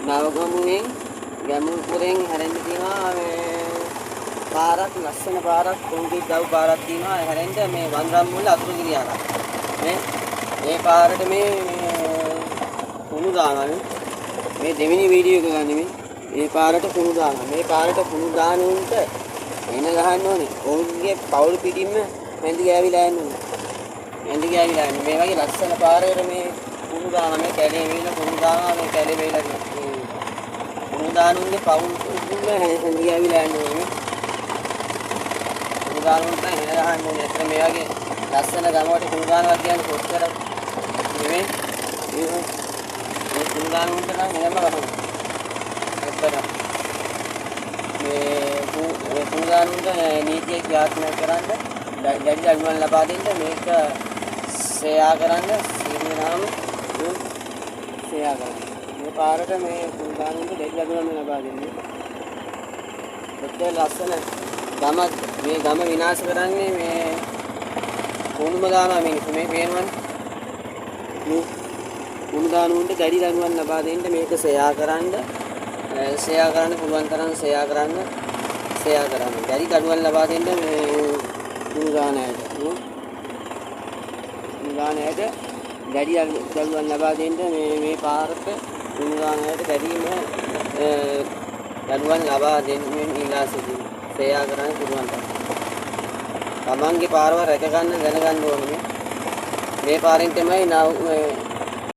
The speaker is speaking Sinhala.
නවගමුවෙන් ගැමුණුපුරෙන් හැරෙන්න තියෙනවා මේ පාරක් ලස්සන පාරක් කොන්ක්‍රීට් දව් පාරක් තියෙනවා හැරෙන්න මේ වන්දරම්මුල්ල අතුරුගිරිය ආරක් මේ පාරට මේ කුණු දානවා මේ දෙවෙනි වීඩියෝ එක ගන්න මේ පාරට කුණු දානවා මේ පාරට කුණු දාන උන්ට එන ගහන්න ඕනේ ඔවුන්ගේ පවුල් පිටින්ම මැදි ගෑවිලා යන්නේ මැදි ගෑවිලා යන්නේ මේ වගේ ලස්සන පාරේට මේ කුණු දානවා මේ කැලේ වේල කුණු දානවා මේ කැලේ වේල කුණු දානුන්ගේ පවුල් පිටින්ම මැදි ගෑවිලා යන්නේ කුණු දානුන්ට එන ගහන්න ඕනේ එතන මේ වගේ ලස්සන ගමකට කුණු දානවා කියන්නේ කොච්චර නෙමෙයි මේ කුණු දානුන්ට නම් එහෙම ගහනවා එතන මේ කුණු දානුන්ට නීතිය ක්‍රියාත්මක කරන්න දැඩි දඬුවම් ලබා දෙන්න මේක සේයා කරන්න සීමානාම සේයා කරන්න මේ පාරට මේ කුණු දානුන්ට දැඩි දඬුවම් ලබා දෙන්නේ ඔතන ලස්සන ගම මේ ගම විනාශ කරන්නේ මේ කුණුම දානවා මිනිස්සු මේ පේනවනේ මේ කුණු දානුන්ට දැඩි දඬුවම් ලබා දෙන්න මේක සේයා කරන්න පුළුවන් තරම් සේයා කරන්න දැඩි දඬුවම් ලබා දෙන්න මේ කුණු දානයට දැඩි දඬුවම් ලබා දෙන්න මේ පාරට කුණු දානයට දැඩිම දඬුවම් ලබා දෙන්න ඉල්ලා සිටිනවා සේයා කරන්න පුළුවන් තරම් තමන්ගේ පාරව රැක ගන්න දැනගන්න ඕනේ මේ පාරෙන් තමයි